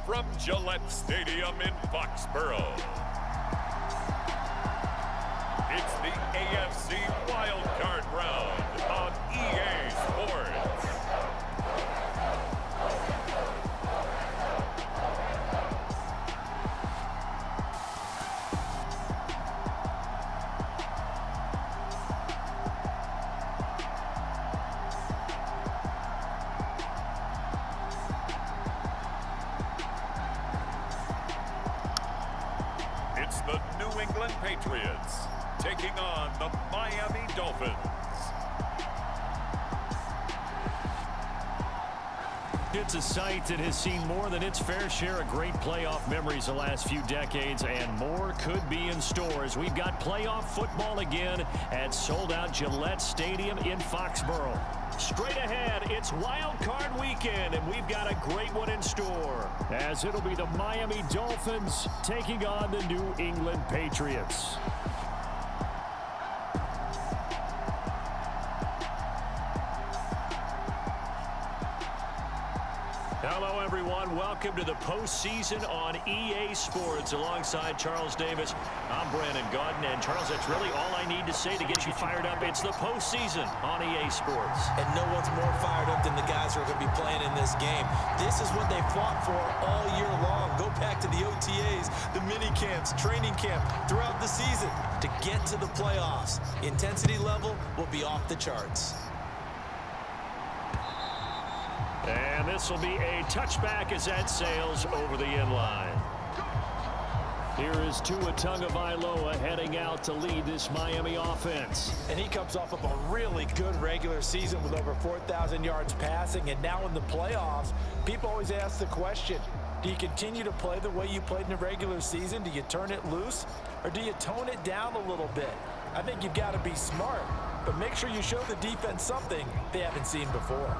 from Gillette Stadium in Foxborough. It's the AFC Wildcard round on EA Sports. It's the New England Patriots taking on the Miami Dolphins. It's a sight that has seen more than its fair share of great playoff memories the last few decades, and more could be in store as we've got playoff football again at sold-out Gillette Stadium in Foxborough. Straight ahead, it's Wild Card weekend, and we've got a great one in store, as it'll be the Miami Dolphins taking on the New England Patriots. Hello, everyone. Welcome to the postseason on EA Sports. Alongside Charles Davis, I'm Brandon Gaudin. And, Charles, that's really all I need to say to get you fired up. It's the postseason on EA Sports. And no one's more fired up than the guys who are going to be playing in this game. This is what they fought for all year long. Go back to the OTAs, the mini camps, training camp, throughout the season to get to the playoffs. Intensity level will be off the charts. And this will be a touchback as that sails over the end line. Here is Tua Tagovailoa heading out to lead this Miami offense. And he comes off of a really good regular season with over 4,000 yards passing. And now in the playoffs, people always ask the question, do you continue to play the way you played in the regular season? Do you turn it loose? Or do you tone it down a little bit? I think you've got to be smart. But make sure you show the defense something they haven't seen before.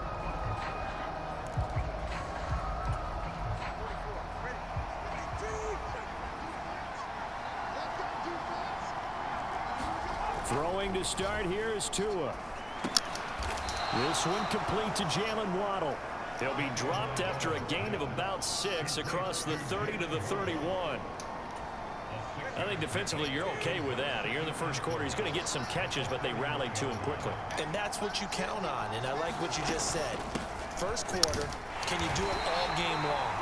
Throwing to start here is Tua. This one complete to Jalen Waddle. They'll be dropped after a gain of about 6 across the 30 to the 31. I think defensively you're okay with that. Here in the first quarter, he's going to get some catches, but they rallied to him quickly. And that's what you count on, and I like what you just said. First quarter, can you do it all game long?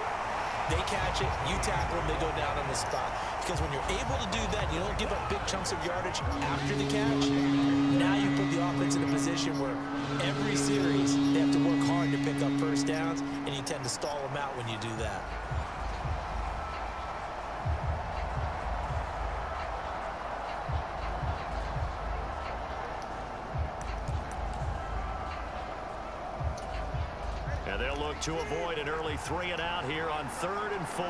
They catch it, you tackle them, they go down on the spot. Because when you're able to do that, you don't give up big chunks of yardage after the catch. Now you put the offense in a position where every series they have to work hard to pick up first downs, and you tend to stall them out when you do that. And they'll look to avoid an early 3-and-out here on 3rd and 4.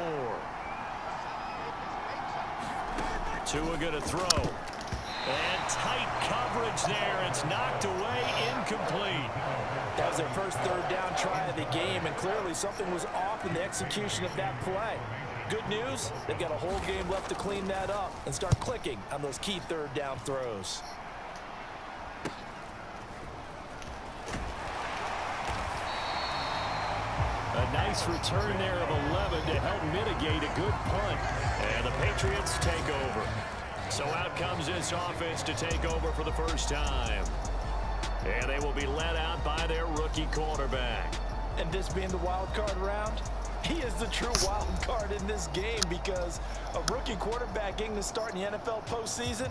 Tua going to throw. And tight coverage there. It's knocked away, incomplete. That was their first third down try of the game, and clearly something was off in the execution of that play. Good news, they've got a whole game left to clean that up and start clicking on those key third down throws. A nice return there of 11 to help mitigate a good punt. And the Patriots take over. So out comes this offense to take over for the first time. And they will be led out by their rookie quarterback. And this being the wild card round, he is the true wild card in this game because a rookie quarterback getting to start in the NFL postseason,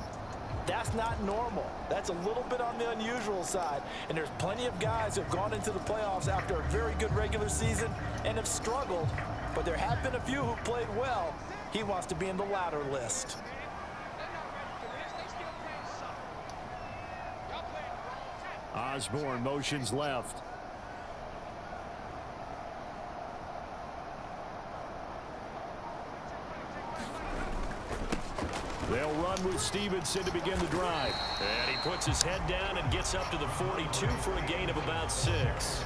that's not normal. That's a little bit on the unusual side. And there's plenty of guys who have gone into the playoffs after a very good regular season and have struggled. But there have been a few who played well. He wants to be in the latter list. Osborne motions left. They'll run with Stevenson to begin the drive. And he puts his head down and gets up to the 42 for a gain of about 6.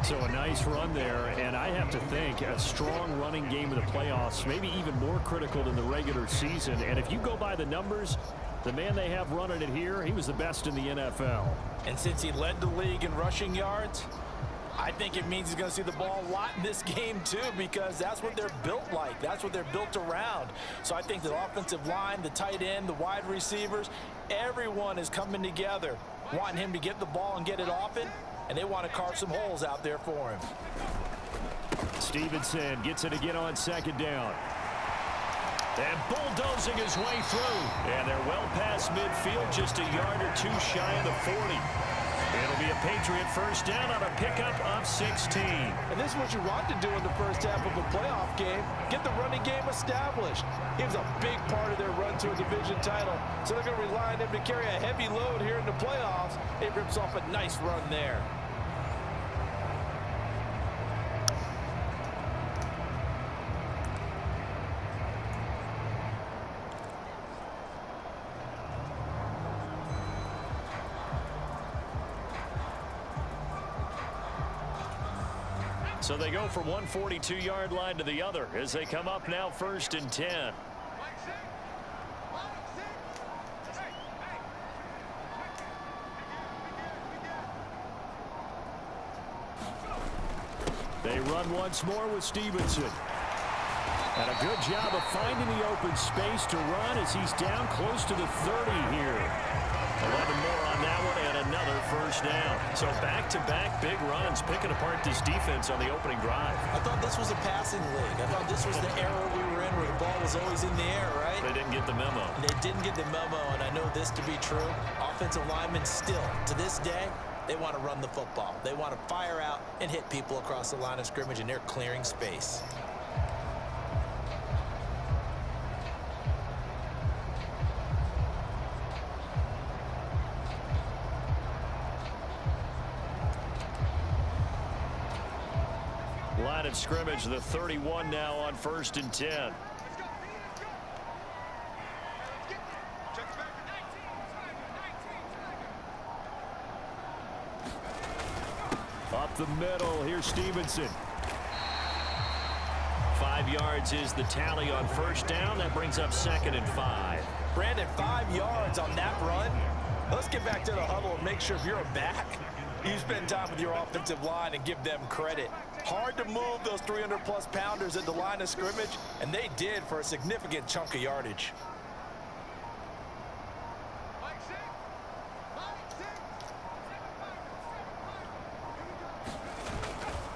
So a nice run there, and I have to think a strong running game in the playoffs, maybe even more critical than the regular season. And if you go by the numbers, the man they have running it here, he was the best in the NFL. And since he led the league in rushing yards, I think it means he's going to see the ball a lot in this game, too, because that's what they're built like. That's what they're built around. So I think the offensive line, the tight end, the wide receivers, everyone is coming together, wanting him to get the ball and get it often, and they want to carve some holes out there for him. Stevenson gets it again on second down. And bulldozing his way through. And they're well past midfield, just a yard or two shy of the 40. It'll be a Patriot first down on a pickup of 16. And this is what you want to do in the first half of a playoff game. Get the running game established. He was a big part of their run to a division title. So they're going to rely on him to carry a heavy load here in the playoffs. It rips off a nice run there. So they go from one 42-yard line to the other as they come up now 1st and 10. They run once more with Stevenson. And a good job of finding the open space to run as he's down close to the 30 here. 11 more on that one and another first down. So back-to-back big runs, picking apart this defense on the opening drive. I thought this was a passing league. I thought this was the era we were in where the ball was always in the air, right? They didn't get the memo. They didn't get the memo, and I know this to be true. Offensive linemen still, to this day, they want to run the football. They want to fire out and hit people across the line of scrimmage, and they're clearing space. Line of scrimmage, the 31 now on 1st and 10. Up the middle, here's Stevenson. 5 yards is the tally on first down. That brings up 2nd and 5. Brandon, 5 yards on that run. Let's get back to the huddle and make sure if you're a back, you spend time with your offensive line and give them credit. Hard to move those 300-plus pounders at the line of scrimmage, and they did for a significant chunk of yardage.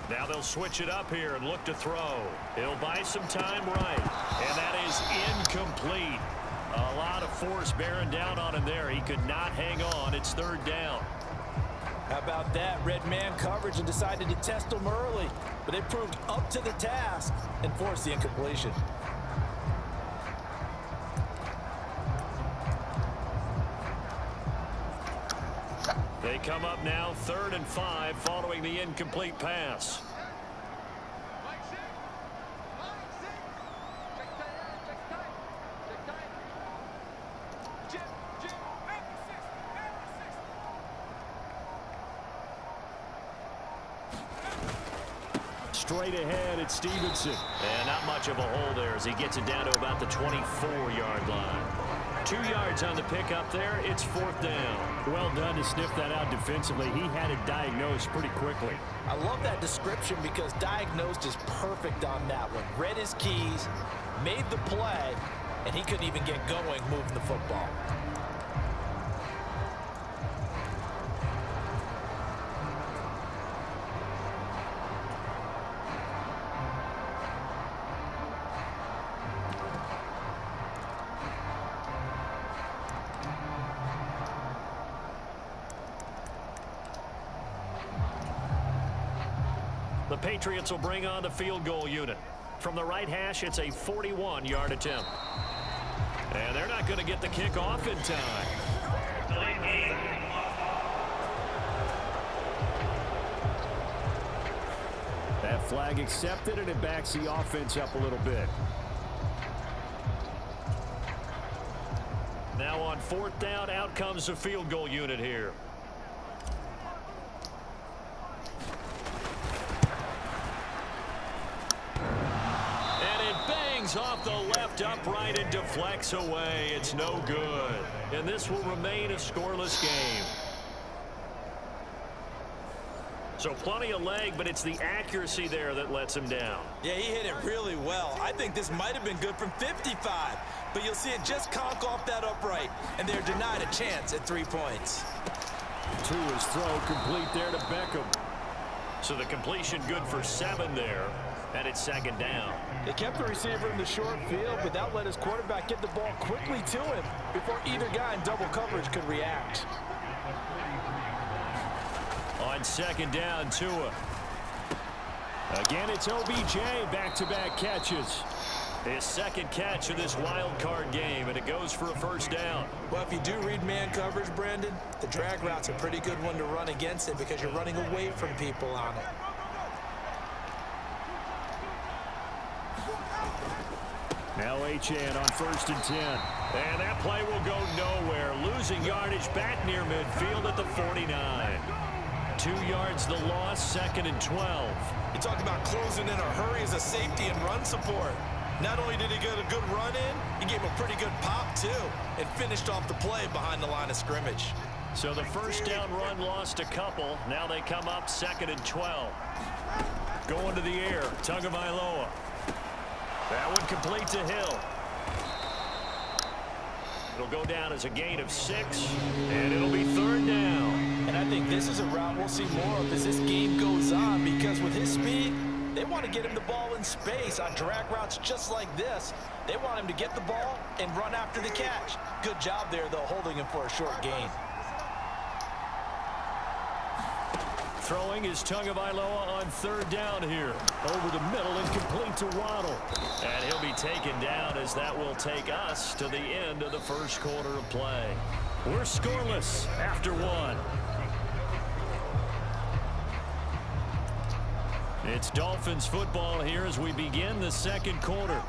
Now they'll switch it up here and look to throw. He'll buy some time right. And that is incomplete. A lot of force bearing down on him there. He could not hang on. It's 3rd down. How about that? Red man coverage and decided to test them early. But they proved up to the task and forced the incompletion. They come up now 3rd and 5 following the incomplete pass. Straight ahead, it's Stevenson. And not much of a hole there as he gets it down to about the 24-yard line. 2 yards on the pickup there. It's 4th down. Well done to sniff that out defensively. He had it diagnosed pretty quickly. I love that description because diagnosed is perfect on that one. Read his keys, made the play, and he couldn't even get going moving the football. The Patriots will bring on the field goal unit. From the right hash, it's a 41-yard attempt. And they're not going to get the kick off in time. That flag accepted, and it backs the offense up a little bit. Now on 4th down, out comes the field goal unit here. Off the left upright and deflects away. It's no good. And this will remain a scoreless game. So plenty of leg, but it's the accuracy there that lets him down. Yeah, he hit it really well. I think this might have been good from 55, but you'll see it just conk off that upright, and they're denied a chance at 3 points. To his throw, complete there to Beckham. So the completion good for 7 there, and it's second down. They kept the receiver in the short field, but that let his quarterback get the ball quickly to him before either guy in double coverage could react. On second down, Tua. Again, it's OBJ, back-to-back catches. His second catch of this wild card game, and it goes for a first down. Well, if you do read man coverage, Brandon, the drag route's a pretty good one to run against it because you're running away from people on it. Now Achane on 1st and 10. And that play will go nowhere. Losing yardage back near midfield at the 49. 2 yards the loss, 2nd and 12. You talk about closing in a hurry as a safety and run support. Not only did he get a good run in, he gave him a pretty good pop too and finished off the play behind the line of scrimmage. So the first down run lost a couple. Now they come up 2nd and 12. Going to the air, Tagovailoa. That one complete to Hill. It'll go down as a gain of 6, and it'll be 3rd down. And I think this is a route we'll see more of as this game goes on, because with his speed, they want to get him the ball in space on drag routes just like this. They want him to get the ball and run after the catch. Good job there, though, holding him for a short gain. Throwing is Tagovailoa on 3rd down here. Over the middle and complete to Waddle. And he'll be taken down as that will take us to the end of the first quarter of play. We're scoreless after 1. It's Dolphins football here as we begin the second quarter.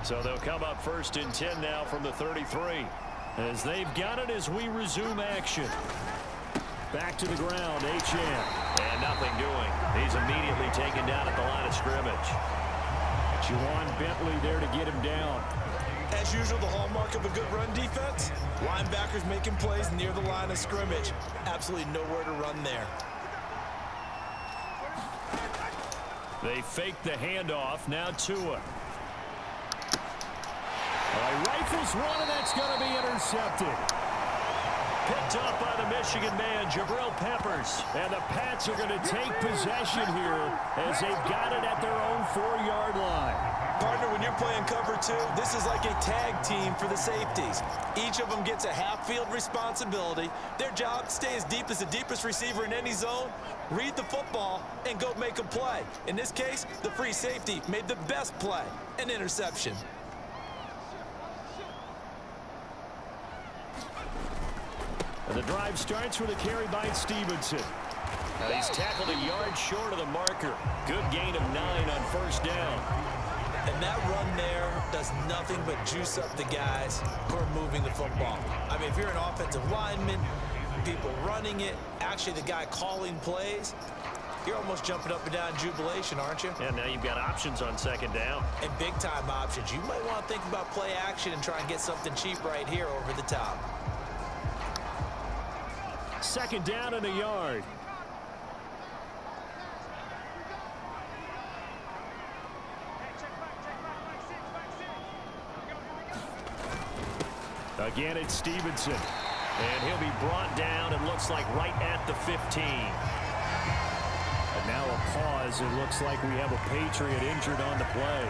So they'll come up 1st and 10 now from the 33. As they've got it as we resume action. Back to the ground, Achane. And nothing doing. He's immediately taken down at the line of scrimmage. Juwan Bentley there to get him down. As usual, the hallmark of a good run defense, linebackers making plays near the line of scrimmage. Absolutely nowhere to run there. They fake the handoff. Now Tua. Rifles one, and that's going to be intercepted. Picked up by the Michigan man, Jabril Peppers. And the Pats are going to take possession here as they've got it at their own 4-yard line. Partner, when you're playing cover 2, this is like a tag team for the safeties. Each of them gets a half-field responsibility. Their job, stay as deep as the deepest receiver in any zone, read the football, and go make a play. In this case, the free safety made the best play, an interception. And the drive starts with a carry by Stevenson. And he's tackled a yard short of the marker. Good gain of 9 on 1st down. And that run there does nothing but juice up the guys who are moving the football. I mean, if you're an offensive lineman, people running it, actually the guy calling plays, you're almost jumping up and down in jubilation, aren't you? And now you've got options on 2nd down. And big-time options. You might want to think about play action and try and get something cheap right here over the top. 2nd down and a yard. Again, it's Stevenson. And he'll be brought down, it looks like, right at the 15. And now a pause. It looks like we have a Patriot injured on the play.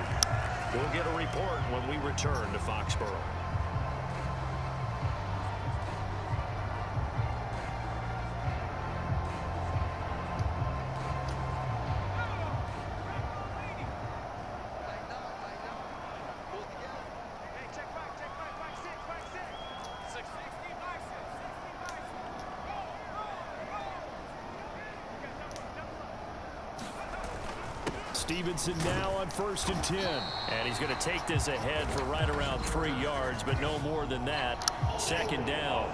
We'll get a report when we return to Foxborough. Stevenson now on 1st and 10. And he's going to take this ahead for right around 3 yards, but no more than that. 2nd down.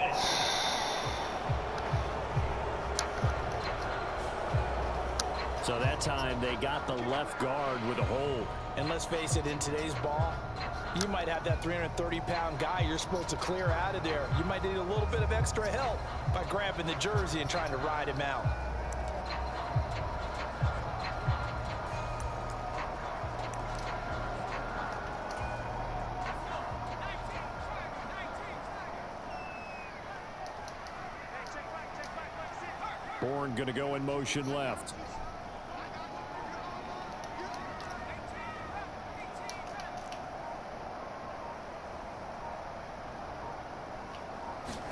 So that time they got the left guard with a hold. And let's face it, in today's ball, you might have that 330-pound guy you're supposed to clear out of there. You might need a little bit of extra help by grabbing the jersey and trying to ride him out. Horn going to go in motion left.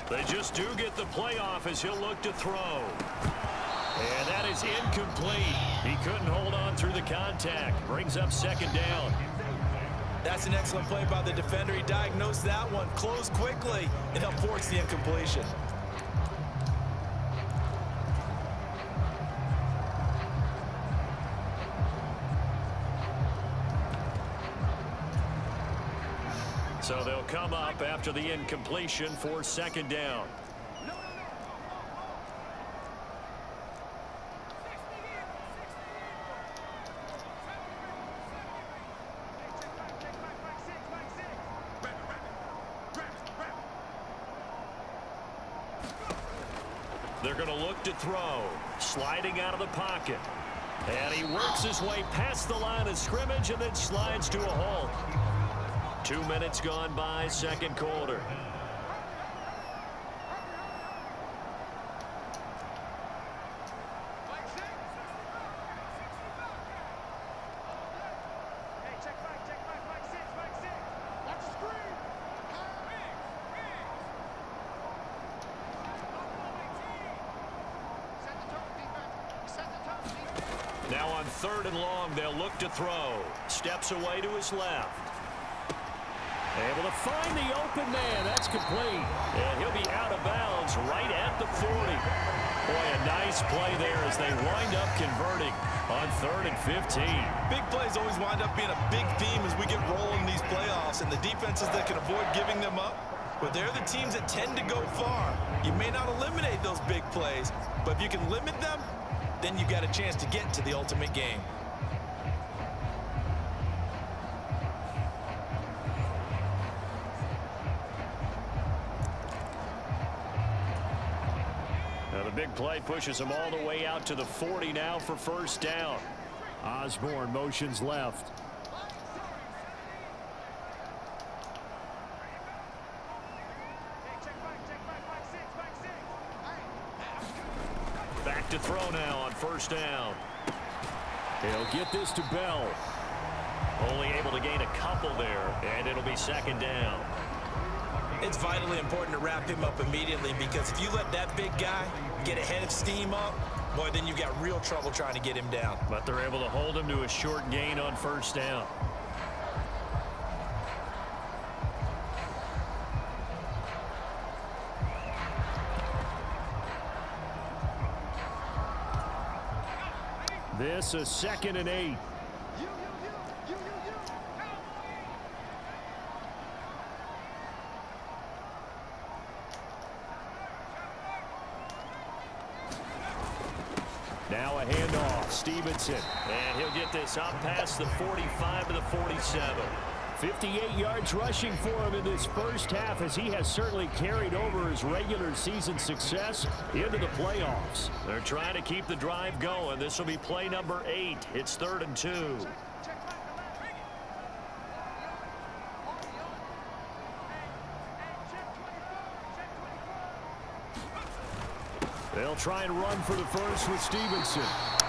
They just do get the playoff as he'll look to throw. And that is incomplete. He couldn't hold on through the contact. Brings up second down. That's an excellent play by the defender. He diagnosed that one, closed quickly, and helped force the incompletion. So they'll come up after the incompletion for second down. They're going to look to throw. Sliding out of the pocket. And he works his way past the line of scrimmage and then slides to a halt. 2 minutes gone by, second quarter. Now on 3rd and long, they'll look to throw. Steps away to his left. Able to find the open man. That's complete. And he'll be out of bounds right at the 40. Boy, a nice play there as they wind up converting on 3rd and 15. Big plays always wind up being a big theme as we get rolling these playoffs, and the defenses that can avoid giving them up, but they're the teams that tend to go far. You may not eliminate those big plays, but if you can limit them, then you got a chance to get to the ultimate game. Now the big play pushes them all the way out to the 40 now for first down. Osborne motions left. Back to throw now on first down. He'll get this to Bell. Only able to gain a couple there, and it'll be second down. It's vitally important to wrap him up immediately, because if you let that big guy get a head of steam up, boy, then you've got real trouble trying to get him down. But they're able to hold him to a short gain on first down. This is 2nd and 8. Now a handoff. Stevenson. And he'll get this up past the 45 to the 47. 58 yards rushing for him in this first half, as he has certainly carried over his regular season success into the playoffs. They're trying to keep the drive going. This will be play number 8. It's 3rd and 2. They'll try and run for the first with Stevenson.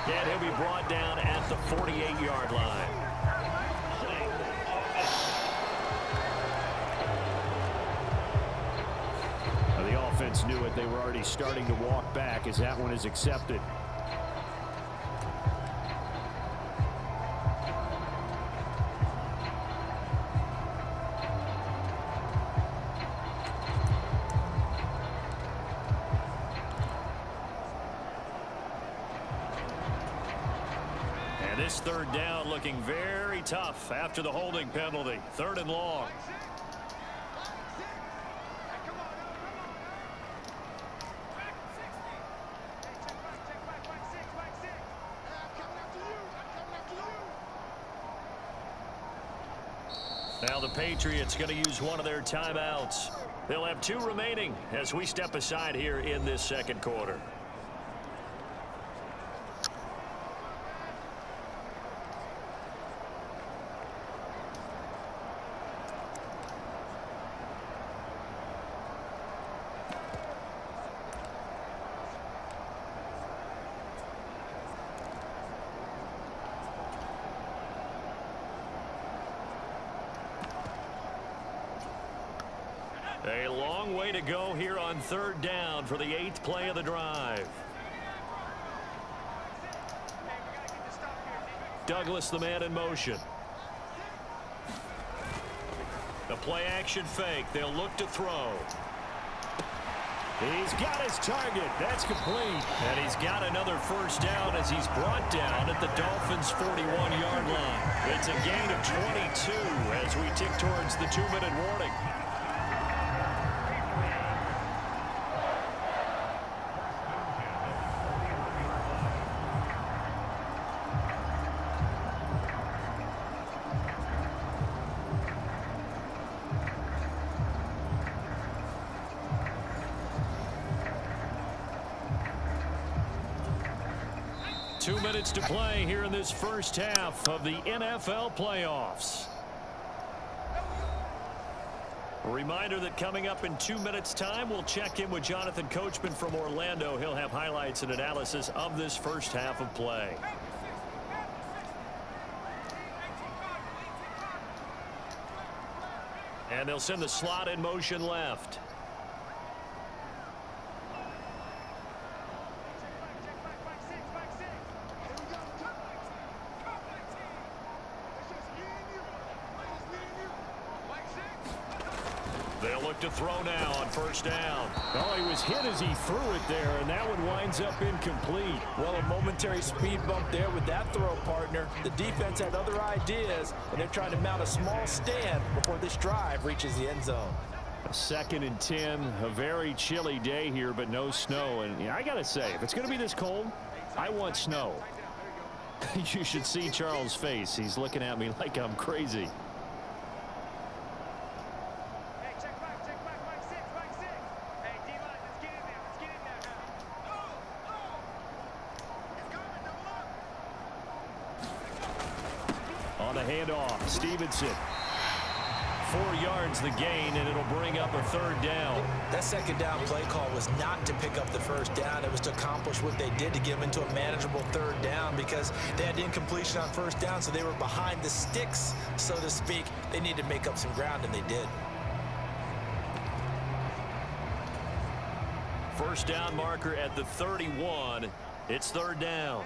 And he'll be brought down at the 48-yard line. The offense knew it. They were already starting to walk back as that one is accepted. And this 3rd down looking very tough after the holding penalty. 3rd and long. Now the Patriots going to use one of their timeouts. They'll have 2 remaining as we step aside here in this second quarter. A long way to go here on third down for the 8th play of the drive. Douglas, the man in motion. The play action fake. They'll look to throw. He's got his target. That's complete. And he's got another first down as he's brought down at the Dolphins' 41-yard line. It's a gain of 22 as we tick towards the 2-minute warning. Two minutes to play here in this first half of the NFL playoffs. A reminder that coming up in 2 minutes' time, we'll check in with Jonathan Coachman from Orlando. He'll have highlights and analysis of this first half of play. And they'll send the slot in motion left. They'll look to throw now on first down. Oh, he was hit as he threw it there, and that one winds up incomplete. Well, a momentary speed bump there with that throw, partner. The defense had other ideas, and they're trying to mount a small stand before this drive reaches the end zone. A 2nd and 10, a very chilly day here, but no snow. And I got to say, if it's going to be this cold, I want snow. You should see Charles' face. He's looking at me like I'm crazy. On the handoff, Stevenson. 4 yards the gain, and it'll bring up a third down. That second down play call was not to pick up the first down. It was to accomplish what they did, to get them into a manageable third down, because they had incompletion on first down, so they were behind the sticks, so to speak. They needed to make up some ground, and they did. First down marker at the 31. It's third down.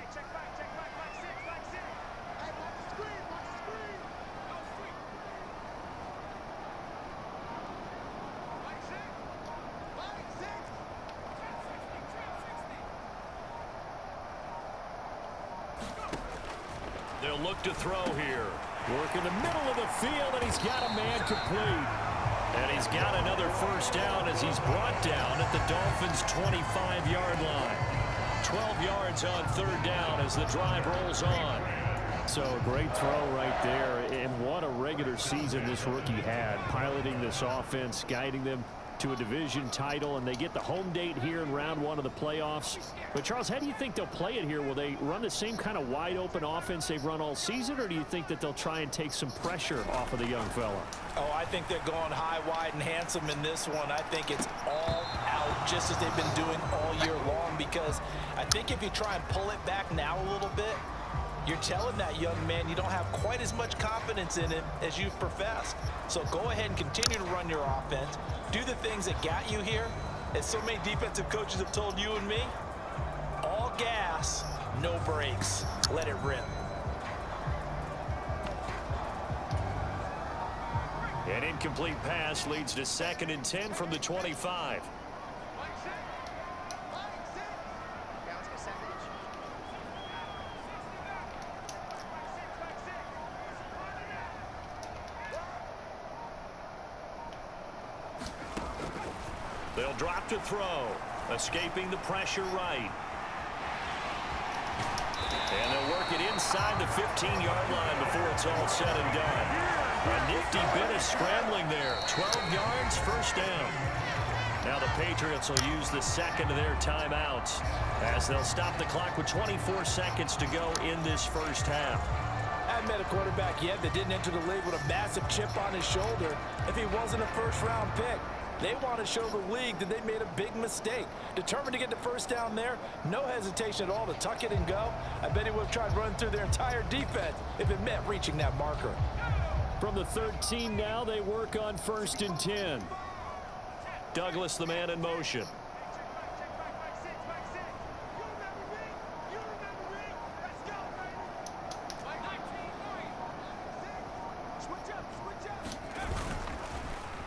They'll look to throw here. Work in the middle of the field, and he's got a man complete. And he's got another first down as he's brought down at the Dolphins' 25-yard line. 12 yards on third down as the drive rolls on. So a great throw right there. And what a regular season this rookie had, piloting this offense, guiding them to a division title, and they get the home date here in round 1 of the playoffs. But Charles, how do you think they'll play it here? Will they run the same kind of wide open offense they've run all season, or do you think that they'll try and take some pressure off of the young fella? Oh, I think they're going high, wide, and handsome in this one. I think it's all out, just as they've been doing all year long, because I think if you try and pull it back now a little bit, you're telling that young man you don't have quite as much confidence in him as you've professed. So go ahead and continue to run your offense. Do the things that got you here. As so many defensive coaches have told you and me, all gas, no brakes. Let it rip. An incomplete pass leads to 2nd and 10 from the 25. They'll drop to throw, escaping the pressure right. And they'll work it inside the 15-yard line before it's all said and done. A nifty bit of scrambling there. 12 yards, first down. Now the Patriots will use the second of their timeouts as they'll stop the clock with 24 seconds to go in this first half. I haven't met a quarterback yet that didn't enter the league with a massive chip on his shoulder if he wasn't a first-round pick. They want to show the league that they made a big mistake. Determined to get the first down there, no hesitation at all to tuck it and go. I bet he would have tried running through their entire defense if it meant reaching that marker. From the 13 now, they work on 1st and 10. Douglas, the man in motion.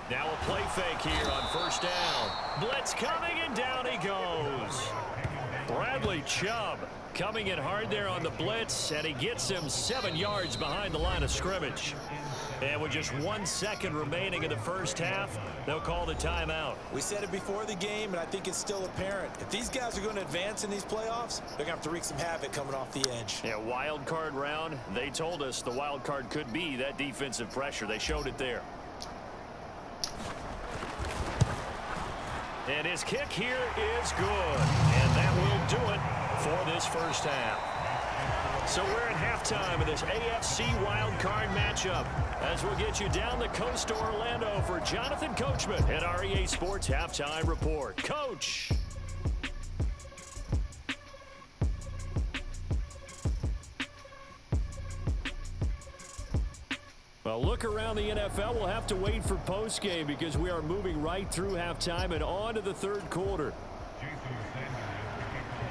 Now a play fake here on first down. Blitz coming, and down he goes. Bradley Chubb coming in hard there on the blitz, and he gets him 7 yards behind the line of scrimmage. And with just 1 second remaining in the first half, they'll call the timeout. We said it before the game, and I think it's still apparent. If these guys are going to advance in these playoffs, they're going to have to wreak some havoc coming off the edge. Yeah, wild card round. They told us the wild card could be that defensive pressure. They showed it there. And his kick here is good. And that will do it for this first half. So we're at halftime of this AFC wildcard matchup as we'll get you down the coast to Orlando for Jonathan Coachman at our EA Sports Halftime Report. Coach. Well, look around the NFL. We'll have to wait for postgame because we are moving right through halftime and on to the third quarter.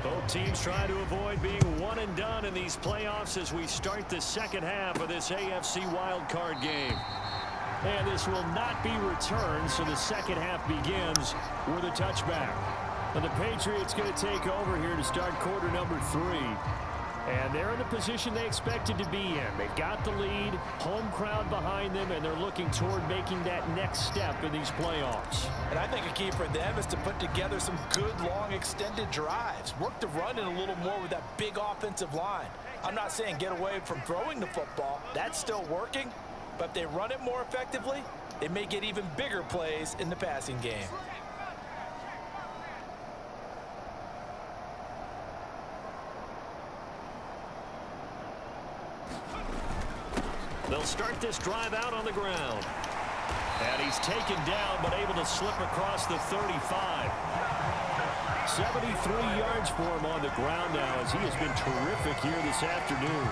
Both teams trying to avoid being one and done in these playoffs as we start the second half of this AFC wildcard game. And this will not be returned, so the second half begins with a touchback. And the Patriots going to take over here to start quarter number 3. And they're in the position they expected to be in. They've got the lead, home crowd behind them, and they're looking toward making that next step in these playoffs. And I think a key for them is to put together some good, long, extended drives. Work the run in a little more with that big offensive line. I'm not saying get away from throwing the football. That's still working. But if they run it more effectively, they may get even bigger plays in the passing game. They'll start this drive out on the ground. And he's taken down, but able to slip across the 35. 73 yards for him on the ground now as he has been terrific here this afternoon.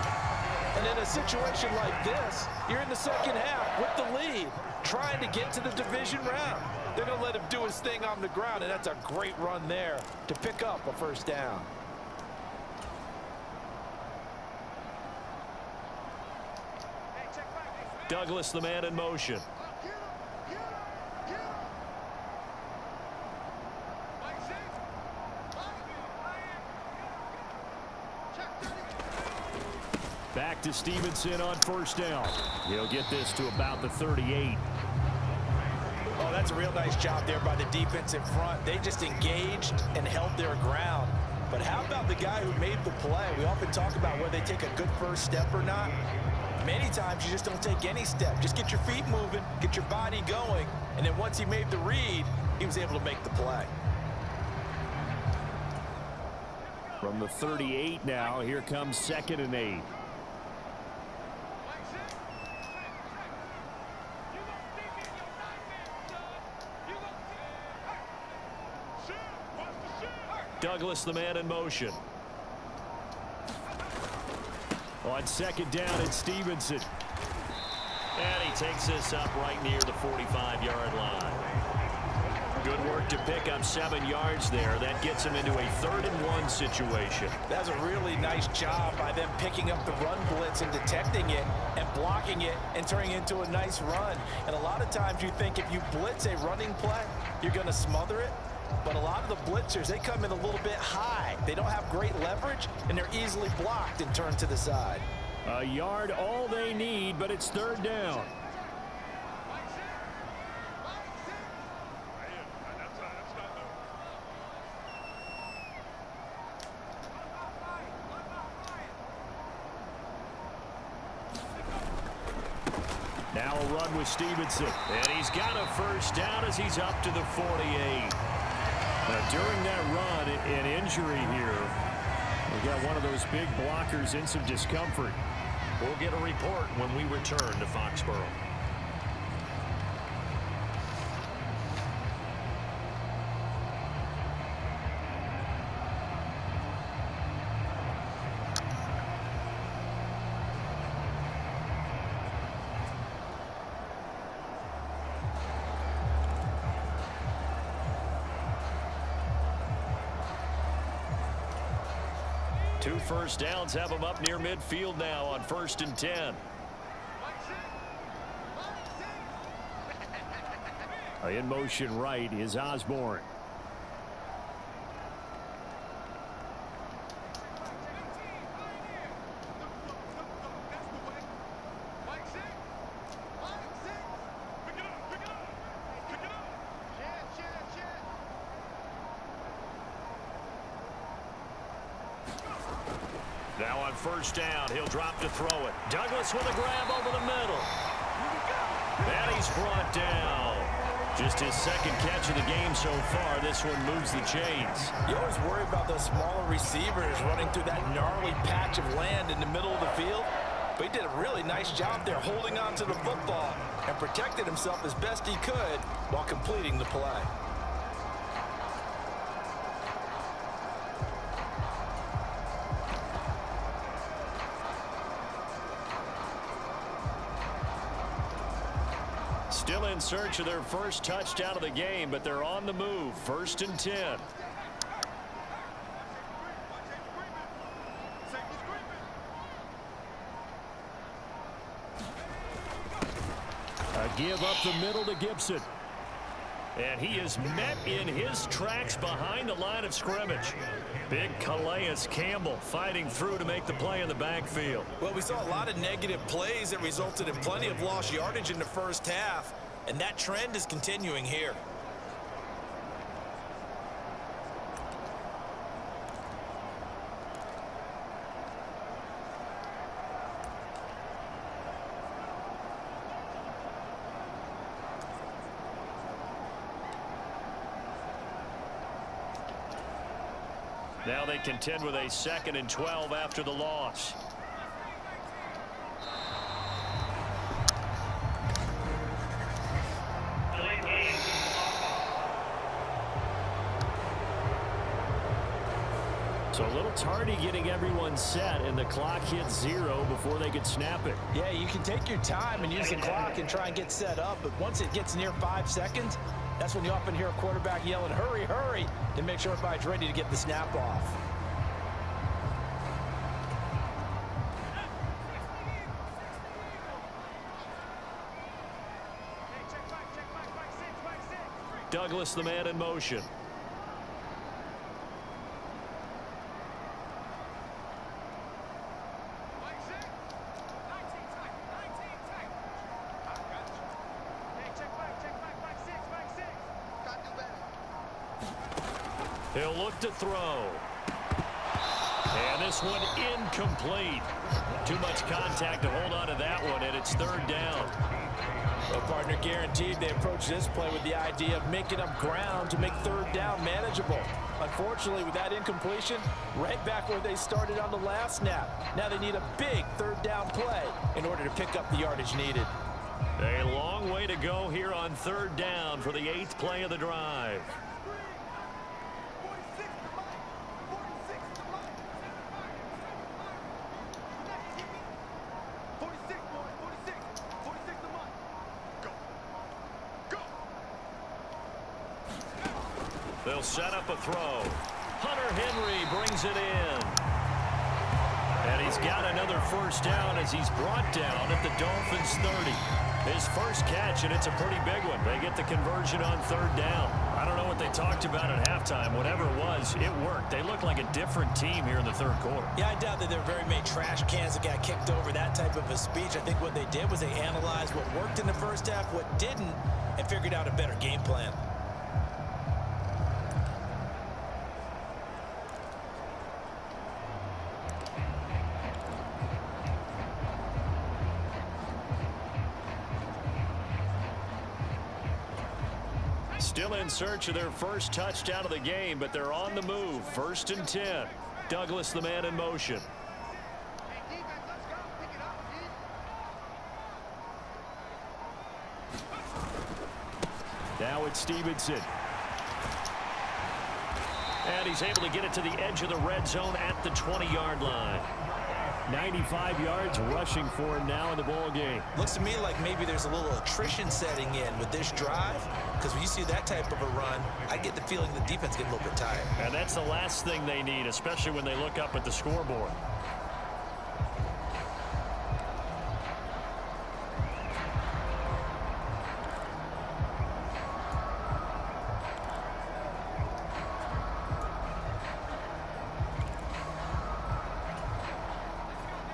And in a situation like this, you're in the second half with the lead, trying to get to the division round. They're going to let him do his thing on the ground, and that's a great run there to pick up a first down. Douglas, the man in motion. Back to Stevenson on first down. He'll get this to about the 38. Oh, that's a real nice job there by the defense in front. They just engaged and held their ground. But how about the guy who made the play? We often talk about whether they take a good first step or not. Many times you just don't take any step. Just get your feet moving, get your body going, and then once he made the read, he was able to make the play. From the 38 now, here comes 2nd and 8. Douglas, the man in motion. On 2nd down, it's Stevenson. And he takes this up right near the 45-yard line. Good work to pick up 7 yards there. That gets him into a 3rd and 1 situation. That's a really nice job by them picking up the run blitz and detecting it and blocking it and turning it into a nice run. And a lot of times you think if you blitz a running play, you're going to smother it. But a lot of the blitzers, they come in a little bit high. They don't have great leverage, and they're easily blocked and turned to the side. A yard all they need, but it's 3rd down. Now a run with Stevenson. And he's got a first down as he's up to the 48. Now, during that run, an injury here. We got one of those big blockers in some discomfort. We'll get a report when we return to Foxborough. 2 first downs have them up near midfield now on 1st and 10. In motion right is Osborne. Now on 1st down, he'll drop to throw it. Douglas with a grab over the middle. And he's brought down. Just his 2nd catch of the game so far. This one moves the chains. You always worry about those smaller receivers running through that gnarly patch of land in the middle of the field. But he did a really nice job there holding on to the football and protected himself as best he could while completing the play. Still in search of their first touchdown of the game, but they're on the move. 1st and 10. A give up the middle to Gibson. And he is met in his tracks behind the line of scrimmage. Big Calais Campbell fighting through to make the play in the backfield. Well, we saw a lot of negative plays that resulted in plenty of lost yardage in the first half, and that trend is continuing here. Now they contend with a 2nd and 12 after the loss. So a little tardy getting everyone set, and the clock hits 0 before they could snap it. Yeah, you can take your time and use the clock and try and get set up, but once it gets near 5 seconds, that's when you often hear a quarterback yelling, hurry, hurry, to make sure everybody's ready to get the snap off. Douglas, the man in motion. He'll look to throw. And this one incomplete. Too much contact to hold on to that one, and it's 3rd down. Well, partner, guaranteed they approach this play with the idea of making up ground to make 3rd down manageable. Unfortunately, with that incompletion, right back where they started on the last snap. Now they need a big 3rd down play in order to pick up the yardage needed. A long way to go here on 3rd down for the 8th play of the drive. They'll set up a throw. Hunter Henry brings it in. And he's got another 1st down as he's brought down at the Dolphins 30. His first catch, and it's a pretty big one. They get the conversion on 3rd down. I don't know what they talked about at halftime. Whatever it was, it worked. They look like a different team here in the 3rd quarter. Yeah, I doubt that there are very many trash cans that got kicked over, that type of a speech. I think what they did was they analyzed what worked in the first half, what didn't, and figured out a better game plan. Still in search of their first touchdown of the game, but they're on the move. 1st and 10. Douglas, the man in motion. Now it's Stevenson. And he's able to get it to the edge of the red zone at the 20-yard line. 95 yards rushing for him now in the ball game. Looks to me like maybe there's a little attrition setting in with this drive, because when you see that type of a run, I get the feeling the defense getting a little bit tired. And that's the last thing they need, especially when they look up at the scoreboard.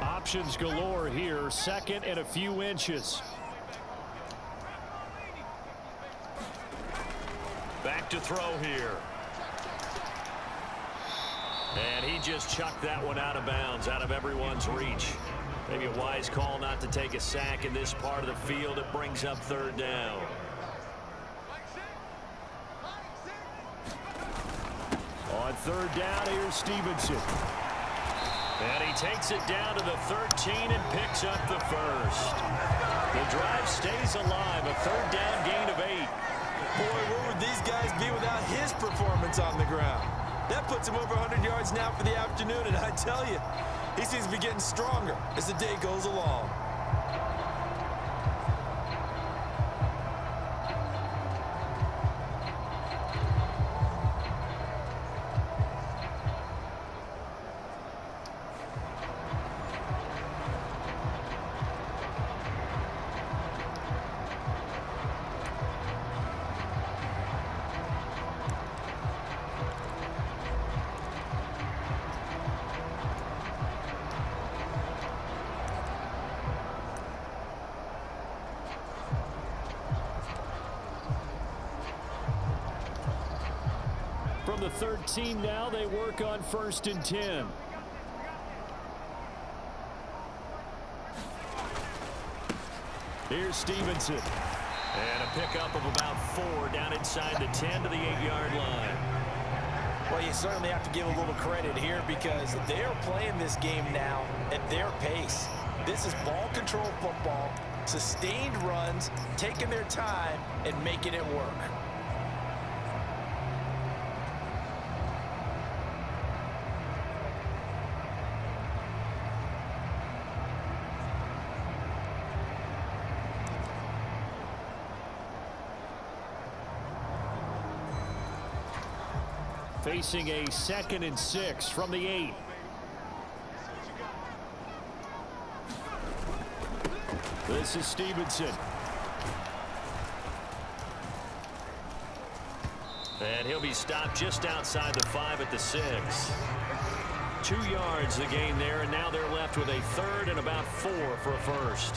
Options galore here. Second and a few inches. Back to throw here. And he just chucked that one out of bounds, out of everyone's reach. Maybe a wise call not to take a sack in this part of the field. It brings up third down. On third down, here's Stevenson. And he takes it down to the 13 and picks up the first. The drive stays alive. A third down gain of 8. Boy, where would these guys be without his performance on the ground? That puts him over 100 yards now for the afternoon, and I tell you, he seems to be getting stronger as the day goes along. From the 13 now, they work on 1st and 10. Here's Stevenson. And a pickup of about 4 down inside the 10 to the 8-yard line. Well, you certainly have to give a little credit here because they're playing this game now at their pace. This is ball control football, sustained runs, taking their time and making it work. Facing a 2nd and 6 from the 8. This is Stevenson. And he'll be stopped just outside the 5 at the 6. 2 yards the gain there, and now they're left with a 3rd and about 4 for a first.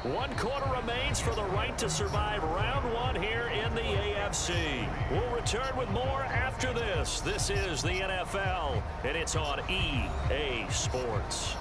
One quarter remains for the right to survive round 1 here in the AFC. We'll return with more after this. This is the NFL, and it's on EA Sports.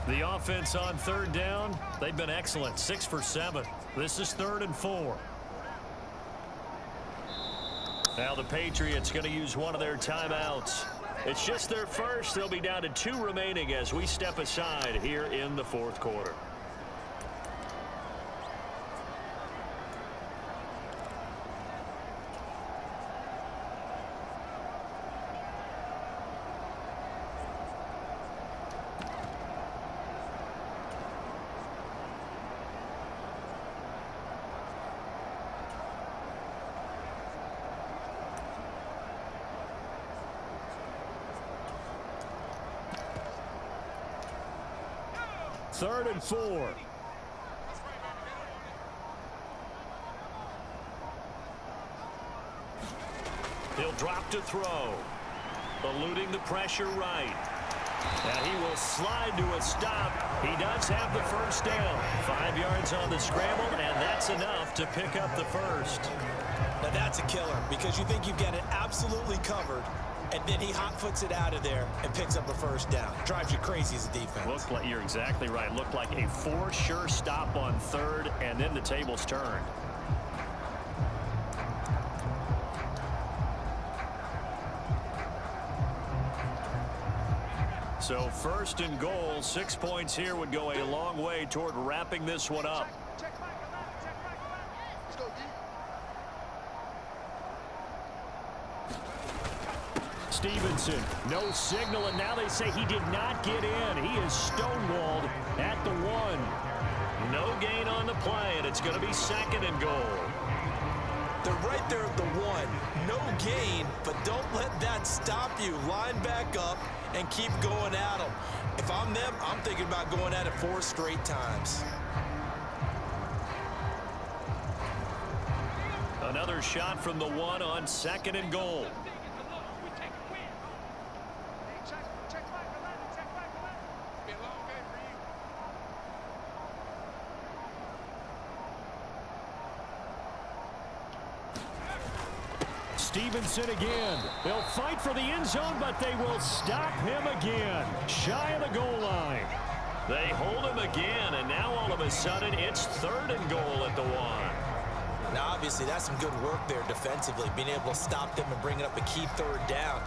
The offense on 3rd down, they've been excellent, 6 for 7. This is 3rd and 4. Now the Patriots going to use one of their timeouts. It's just their first. They'll be down to 2 remaining as we step aside here in the 4th quarter. Third and 4. He'll drop to throw. Eluding the pressure right. Now he will slide to a stop. He does have the first down. 5 yards on the scramble, and that's enough to pick up the first. Now that's a killer because you think you've got it absolutely covered, and then he hot-foots it out of there and picks up a first down. Drives you crazy as a defense. Looked like, you're exactly right. Looked like a for sure stop on third, and then the tables turned. So first and goal, 6 points here would go a long way toward wrapping this one up. Stevenson, no signal, and now they say he did not get in. He is stonewalled at the 1. No gain on the play, and it's going to be second and goal. They're right there at the 1. No gain, but don't let that stop you. Line back up and keep going at them. If I'm them, I'm thinking about going at it 4 straight times. Another shot from the 1 on second and goal. Stevenson again. They'll fight for the end zone, but they will stop him again. Shy of the goal line. They hold him again, and now all of a sudden it's third and goal at the 1. Now, obviously, that's some good work there defensively, being able to stop them and bringing up a key third down.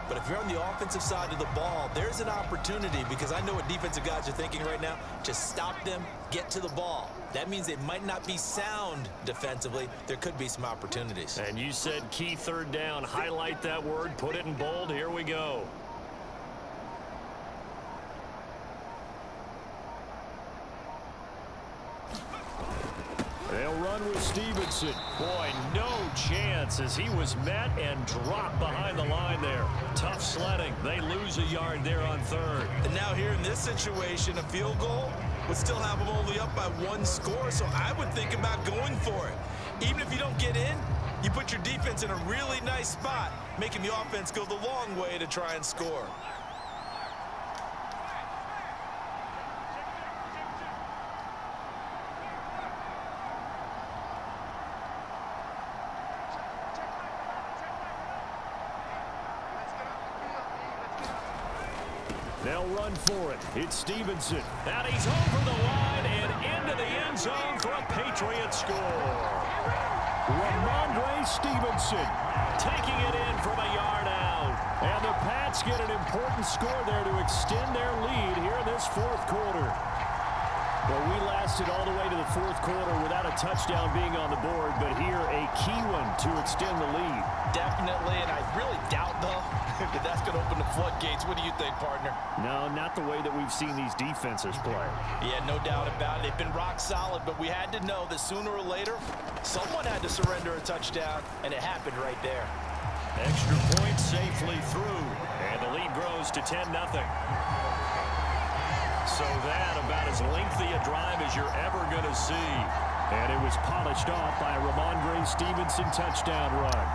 But if you're on the offensive side of the ball, there's an opportunity because I know what defensive guys are thinking right now. Just stop them, get to the ball. That means they might not be sound defensively. There could be some opportunities. And you said key third down. Highlight that word, put it in bold. Here we go. They'll run with Stevenson. Boy, no chance as he was met and dropped behind the line there. Tough sledding. They lose a yard there on third. And now here in this situation, a field goal would still have them only up by 1 score, so I would think about going for it. Even if you don't get in, you put your defense in a really nice spot, making the offense go the long way to try and score. They'll run for it. It's Stevenson. And he's over the line and into the end zone for a Patriots score. Ramondre Stevenson taking it in from a yard out. And the Pats get an important score there to extend their lead here in this fourth quarter. Well, we lasted all the way to the fourth quarter without a touchdown being on the board, but here a key one to extend the lead. Definitely, and I really doubt, though, that that's going to open the floodgates. What do you think, partner? No, not the way that we've seen these defenses play. Yeah, no doubt about it. They've been rock solid, but we had to know that sooner or later, someone had to surrender a touchdown, and it happened right there. Extra point safely through, and the lead grows to 10-0. So that about as lengthy a drive as you're ever going to see. And it was polished off by a Ramondre Stevenson touchdown run.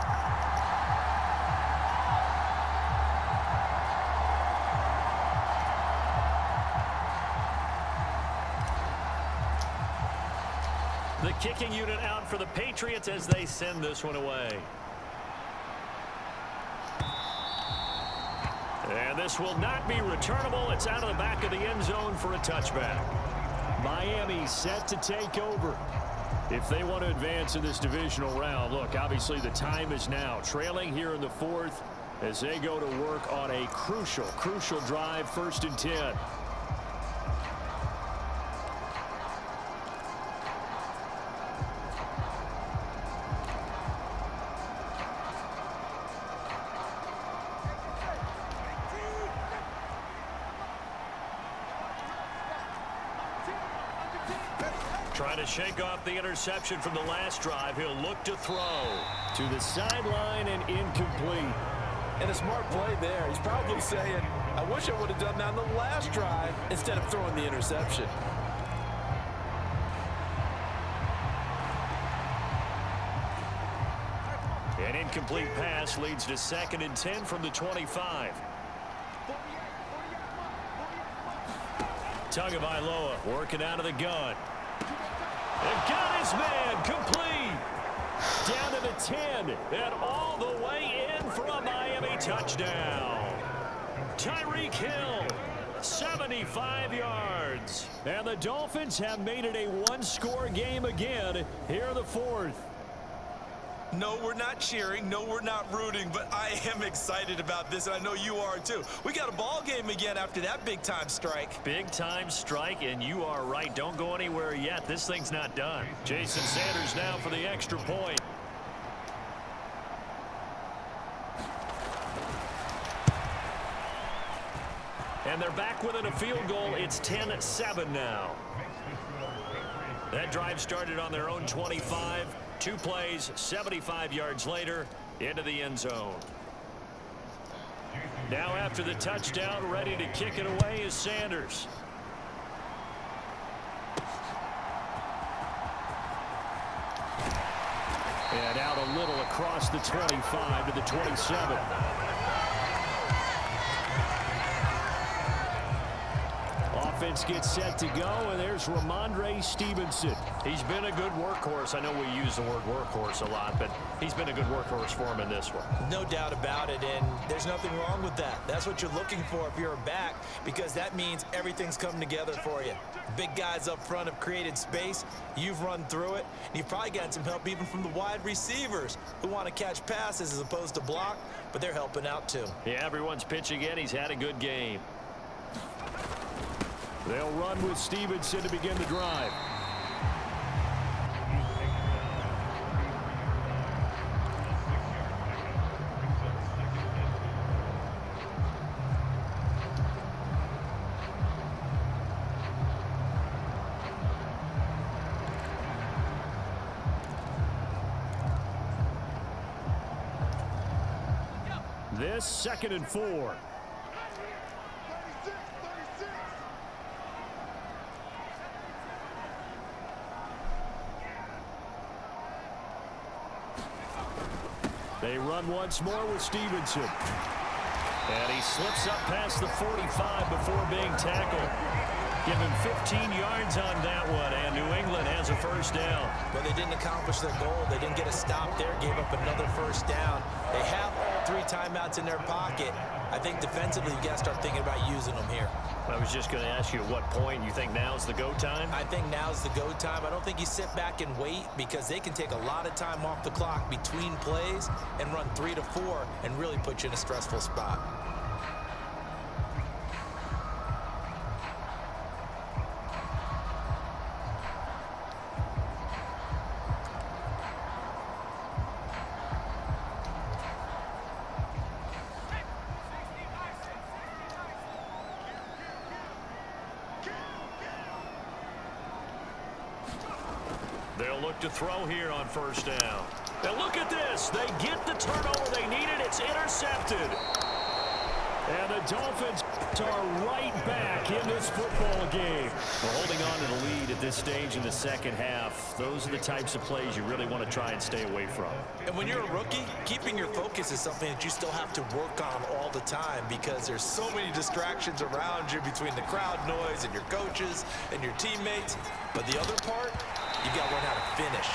The kicking unit out for the Patriots as they send this one away. And this will not be returnable. It's out of the back of the end zone for a touchback. Miami set to take over. If they want to advance in this divisional round, look, obviously the time is now. Trailing here in the fourth as they go to work on a crucial drive, 1st and 10. Trying to shake off the interception from the last drive. He'll look to throw to the sideline and incomplete. And a smart play there. He's probably saying, I wish I would have done that on the last drive instead of throwing the interception. An incomplete pass leads to 2nd and 10 from the 25. Tagovailoa working out of the gun. And got his man complete. Down to the 10 and all the way in for a Miami touchdown. Tyreek Hill, 75 yards. And the Dolphins have made it a one-score game again here in the fourth. No, we're not cheering. No, we're not rooting, but I am excited about this, and I know you are too. We got a ball game again after that big-time strike. Big-time strike, and you are right. Don't go anywhere yet. This thing's not done. Jason Sanders now for the extra point. And they're back within a field goal. It's 10-7 now. That drive started on their own 25. 2 plays, 75 yards later, into the end zone. Now after the touchdown, ready to kick it away is Sanders. And out a little across the 25 to the 27. Offense gets set to go, and there's Ramondre Stevenson. He's been a good workhorse. I know we use the word workhorse a lot, but he's been a good workhorse for him in this one. No doubt about it, and there's nothing wrong with that. That's what you're looking for if you're a back, because that means everything's coming together for you. Big guys up front have created space. You've run through it, and you've probably got some help even from the wide receivers who want to catch passes as opposed to block, but they're helping out too. Yeah, everyone's pitching in. He's had a good game. They'll run with Stevenson to begin the drive. This 2nd and 4. They run once more with Stevenson. And he slips up past the 45 before being tackled. Give him 15 yards on that one, and New England has a first down. But they didn't accomplish their goal. They didn't get a stop there, gave up another first down. They have all 3 timeouts in their pocket. I think defensively, you got to start thinking about using them here. I was just going to ask you at what point you think now's the go time? I think now's the go time. I don't think you sit back and wait, because they can take a lot of time off the clock between plays and run 3 to 4 and really put you in a stressful spot. They'll look to throw here on first down. And look at this. They get the turnover they needed. It's intercepted. And the Dolphins are right back in this football game. Well, holding on to the lead at this stage in the second half, those are the types of plays you really want to try and stay away from. And when you're a rookie, keeping your focus is something that you still have to work on all the time, because there's so many distractions around you between the crowd noise and your coaches and your teammates. But the other part, you got to learn how to finish.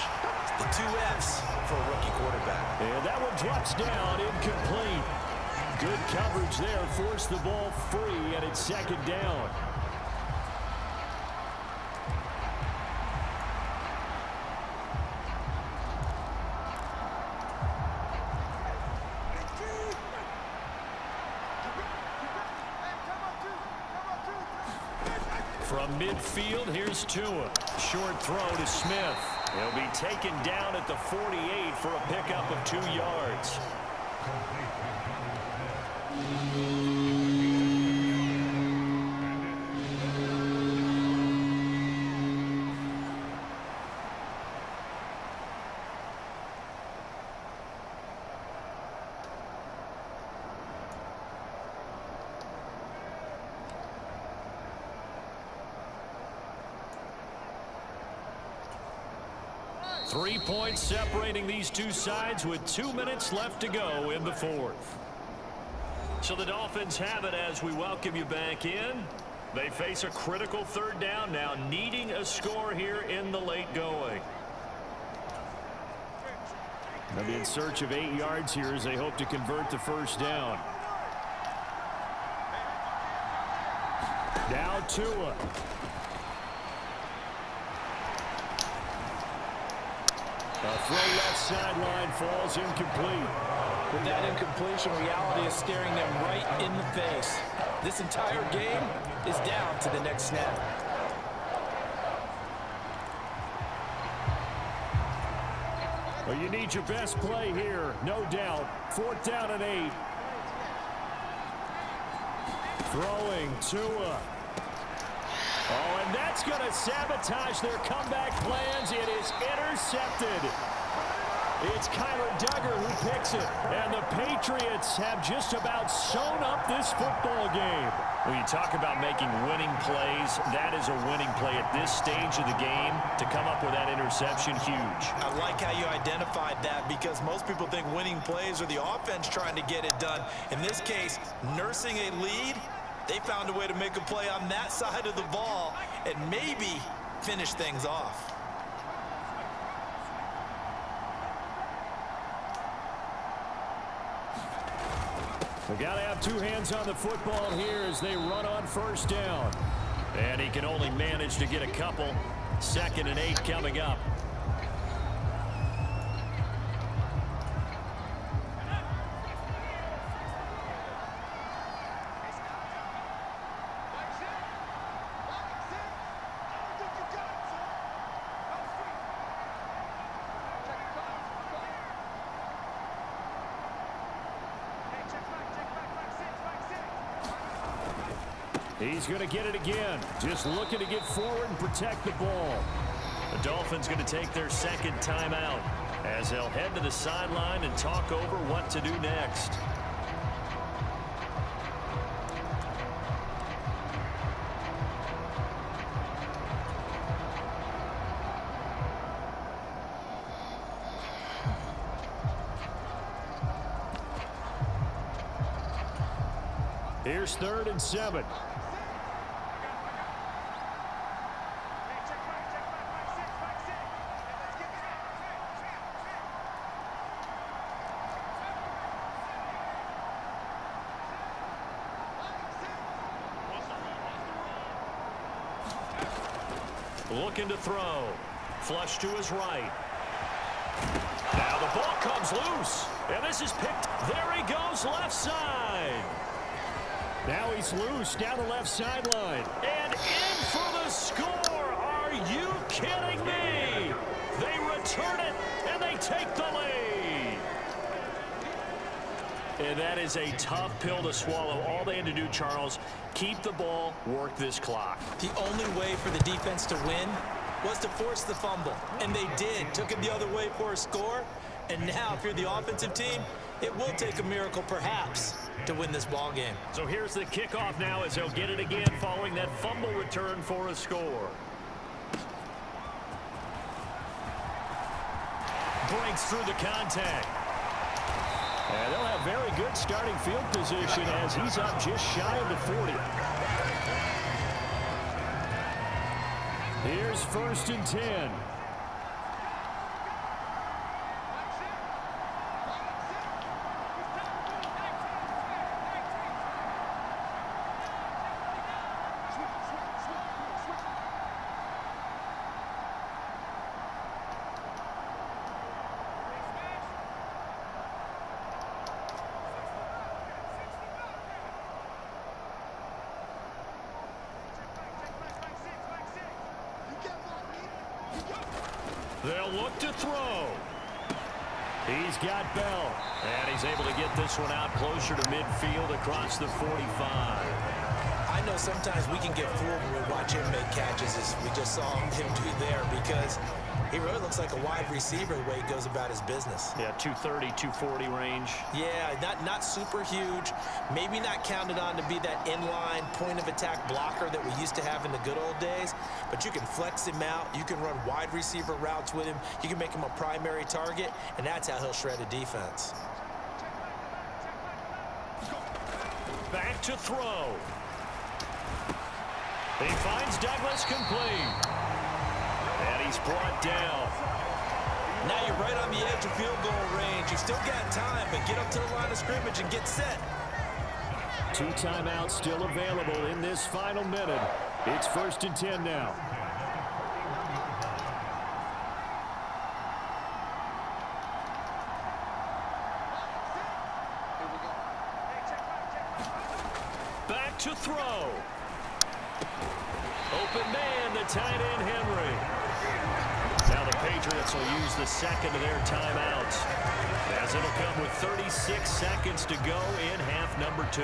The 2 F's for a rookie quarterback. And that one drops down, incomplete. Good coverage there, forced the ball free, and it's 2nd down. From midfield, here's Tua. Short throw to Smith. He'll be taken down at the 48 for a pickup of 2 yards. Three points separating these two sides with 2 minutes left to go in the fourth. So the Dolphins have it as we welcome you back in. They face a critical third down now, needing a score here in the late going. They'll be in search of 8 yards here as they hope to convert the first down. Now Tua. A throw left sideline falls incomplete. With that incompletion, reality is staring them right in the face. This entire game is down to the next snap. Well, you need your best play here, no doubt. 4th down and 8. Throwing Tua. Oh, and that's going to sabotage their comeback plans. It is intercepted. It's Kyler Duggar who picks it. And the Patriots have just about sewn up this football game. When you talk about making winning plays, that is a winning play at this stage of the game. To come up with that interception, huge. I like how you identified that because most people think winning plays are the offense trying to get it done. In this case, nursing a lead, they found a way to make a play on that side of the ball and maybe finish things off. They got to have 2 hands on the football here as they run on first down. And he can only manage to get a couple. 2nd and 8 coming up. He's going to get it again. Just looking to get forward and protect the ball. The Dolphins going to take their 2nd timeout as they'll head to the sideline and talk over what to do next. Here's 3rd and 7. Looking to throw. Flush to his right. Now the ball comes loose. And this is picked. There he goes, left side. Now he's loose down the left sideline. And in for the score. Are you kidding me? They return it, and they take the lead. And that is a tough pill to swallow. All they had to do, Charles, keep the ball, work this clock. The only way for the defense to win was to force the fumble. And they did. Took it the other way for a score. And now, if you're the offensive team, it will take a miracle, perhaps, to win this ball game. So here's the kickoff now as they'll get it again following that fumble return for a score. Breaks through the contact. And they'll have very good starting field position as he's up just shy of the 40. Here's 1st and 10. They'll look to throw. He's got Bell. And he's able to get this one out closer to midfield across the 45. I know sometimes we can get fooled when we watch him make catches, as we just saw him do there, because he really looks like a wide receiver the way he goes about his business. Yeah, 230, 240 range. Yeah, not super huge. Maybe not counted on to be that inline point-of-attack blocker that we used to have in the good old days. But you can flex him out. You can run wide receiver routes with him. You can make him a primary target, and that's how he'll shred a defense. Back to throw. He finds Douglas complete. And he's brought down. Now you're right on the edge of field goal range. You've still got time, but get up to the line of scrimmage and get set. 2 timeouts still available in this final minute. It's 1st and 10 now. Back to throw. Open man, the tight end, Henry. Now the Patriots will use the second of their timeouts, as it'll come with 36 seconds to go in half number 2.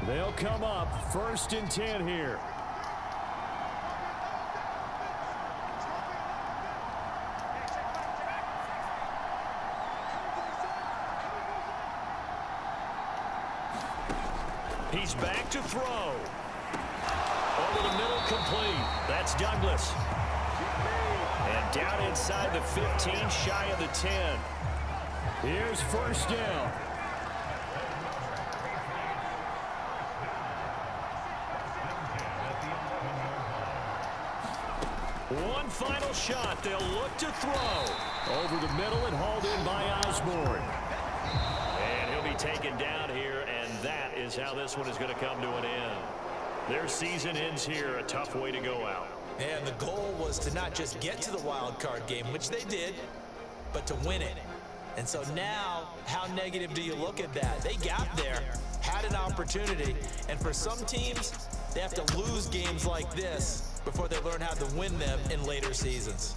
They'll come up 1st and 10 here. He's back to throw. Over the middle, complete. That's Douglas. And down inside the 15, shy of the 10. Here's 1st down. One final shot. They'll look to throw. Over the middle and hauled in by Osborne. And he'll be taken down here, and that is how this one is going to come to an end. Their season ends here, a tough way to go out. And the goal was to not just get to the wild card game, which they did, but to win it. And so now, how negative do you look at that? They got there, had an opportunity, and for some teams, they have to lose games like this before they learn how to win them in later seasons.